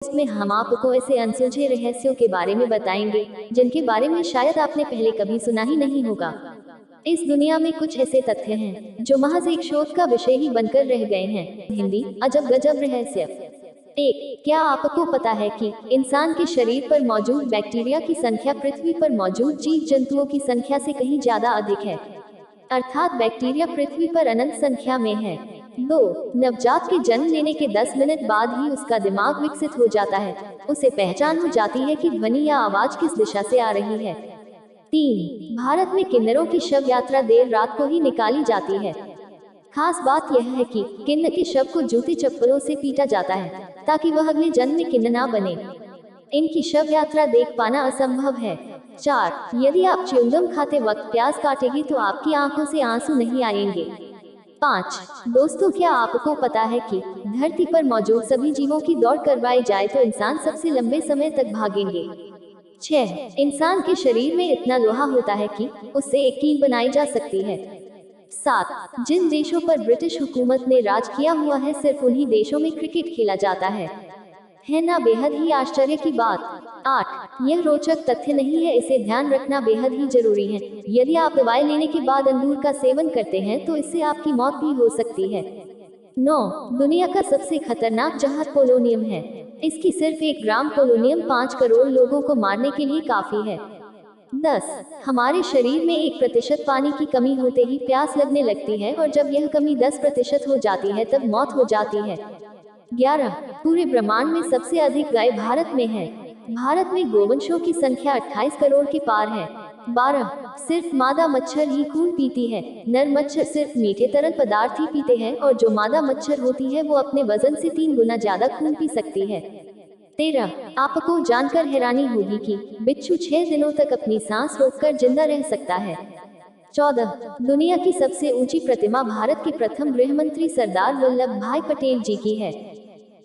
Post में हम आपको ऐसे अनसुलझे रहस्यों के बारे में बताएंगे जिनके बारे में शायद आपने पहले कभी सुना ही नहीं होगा। इस दुनिया में कुछ ऐसे तथ्य हैं जो महज एक शोध का विषय ही बनकर रह गए हैं। हिंदी अजब गजब रहस्य। 1. क्या आपको पता है कि इंसान के शरीर पर मौजूद बैक्टीरिया की संख्या पृथ्वी पर मौजूद जीव जंतुओं की संख्या से कहीं ज्यादा अधिक है, अर्थात बैक्टीरिया पृथ्वी पर अनंत संख्या में है। 2. नवजात के जन्म लेने के 10 मिनट बाद ही उसका दिमाग विकसित हो जाता है, उसे पहचान हो जाती है कि ध्वनि या आवाज किस दिशा से आ रही है। 3. भारत में किन्नरों की शव यात्रा देर रात को ही निकाली जाती है। खास बात यह है कि किन्नर के शव को जूते चप्पलों से पीटा जाता है ताकि वह अगले जन्म में किन्नर ना बने। इनकी शव यात्रा देख पाना असंभव है। 4. यदि आप च्युइंगम खाते वक्त प्याज काटेगी तो आपकी आंखों से आंसू नहीं आएंगे। 5. दोस्तों, क्या आपको पता है कि धरती पर मौजूद सभी जीवों की दौड़ करवाई जाए तो इंसान सबसे लंबे समय तक भागेंगे। 6. इंसान के शरीर में इतना लोहा होता है कि उससे एक कील बनाई जा सकती है। 7. जिन देशों पर ब्रिटिश हुकूमत ने राज किया हुआ है सिर्फ उन्हीं देशों में क्रिकेट खेला जाता है ना बेहद ही आश्चर्य की बात। 8. यह रोचक तथ्य नहीं है, इसे ध्यान रखना बेहद ही जरूरी है। यदि आप दवाई लेने के बाद अंगूर का सेवन करते हैं तो इससे आपकी मौत भी हो सकती है। 9. दुनिया का सबसे खतरनाक जहर पोलोनियम है। इसकी सिर्फ 1 ग्राम पोलोनियम 5 करोड़ लोगों को मारने के लिए काफी है। 10. हमारे शरीर में 1% पानी की कमी होते ही प्यास लगने लगती है और जब यह कमी 10% हो जाती है तब मौत हो जाती है। 11. पूरे ब्रह्मांड में सबसे अधिक गाय भारत में है। भारत में गोवंशों की संख्या 28 करोड़ के पार है। 12. सिर्फ मादा मच्छर ही खून पीती है, नर मच्छर सिर्फ मीठे तरल पदार्थ ही पीते हैं और जो मादा मच्छर होती है वो अपने वजन से 3 गुना ज्यादा खून पी सकती है। 13. आपको जानकर हैरानी होगी कि बिच्छू 6 दिनों तक अपनी सांस रोककर जिंदा रह सकता है। 14. दुनिया की सबसे ऊंची प्रतिमा भारत के प्रथम गृह मंत्री सरदार वल्लभ भाई पटेल जी की है।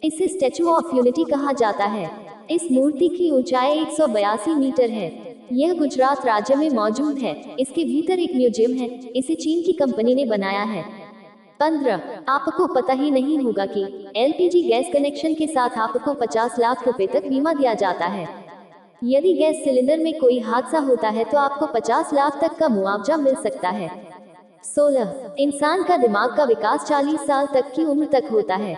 इसे स्टैचू ऑफ यूनिटी कहा जाता है। इस मूर्ति की ऊंचाई 182 मीटर है। यह गुजरात राज्य में मौजूद है। इसके भीतर एक म्यूजियम है। इसे चीन की कंपनी ने बनाया है। 15. आपको पता ही नहीं होगा कि एलपीजी गैस कनेक्शन के साथ आपको 50 लाख रुपए तक बीमा दिया जाता है। यदि गैस सिलेंडर में कोई हादसा होता है तो आपको 50 लाख तक का मुआवजा मिल सकता है। 16. इंसान का दिमाग का विकास 40 साल तक की उम्र तक होता है,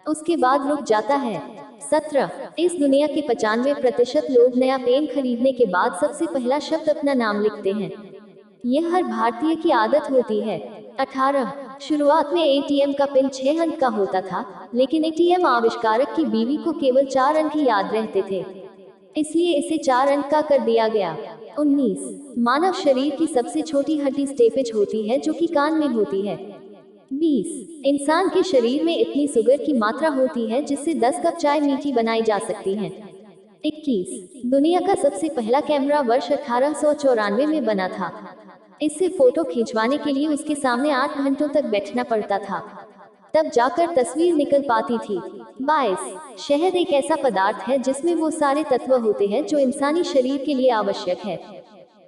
उसके बाद रुक जाता है। 17. इस दुनिया के 95% लोग नया पेन खरीदने के बाद सबसे पहला शब्द अपना नाम लिखते हैं। यह हर भारतीय की आदत होती है। 18. शुरुआत में एटीएम का पिन 6 अंक का होता था, लेकिन एटीएम आविष्कारक की बीवी को केवल 4 अंक ही याद रहते थे, इसलिए इसे 4 अंक का कर दिया गया। 19. मानव शरीर की सबसे छोटी हड्डी स्टेपेज होती है जो कि कान में होती है। 20. इंसान के शरीर में इतनी शुगर की मात्रा होती है जिससे 10 कप चाय मीठी बनाई जा सकती है। 21. दुनिया का सबसे पहला कैमरा वर्ष 1894 में बना था। इससे फोटो खिंचवाने के लिए उसके सामने 8 घंटों तक बैठना पड़ता था, तब जाकर तस्वीर निकल पाती थी। 22. शहद एक ऐसा पदार्थ है जिसमें वो सारे तत्व होते हैं जो इंसानी शरीर के लिए आवश्यक है।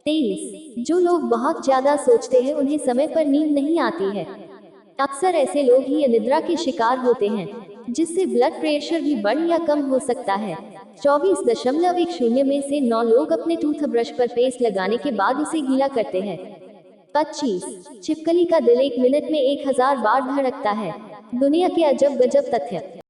23. जो लोग बहुत ज्यादा सोचते हैं उन्हें समय पर नींद नहीं आती है। अक्सर ऐसे लोग ही अनिद्रा के शिकार होते हैं, जिससे ब्लड प्रेशर भी बढ़ या कम हो सकता है। 24.10 में से 9 लोग अपने टूथब्रश पर पेस्ट लगाने के बाद उसे गीला करते हैं। 25. छिपकली का दिल 1 मिनट में 1000 बार धड़कता है। दुनिया के अजब गजब तथ्य।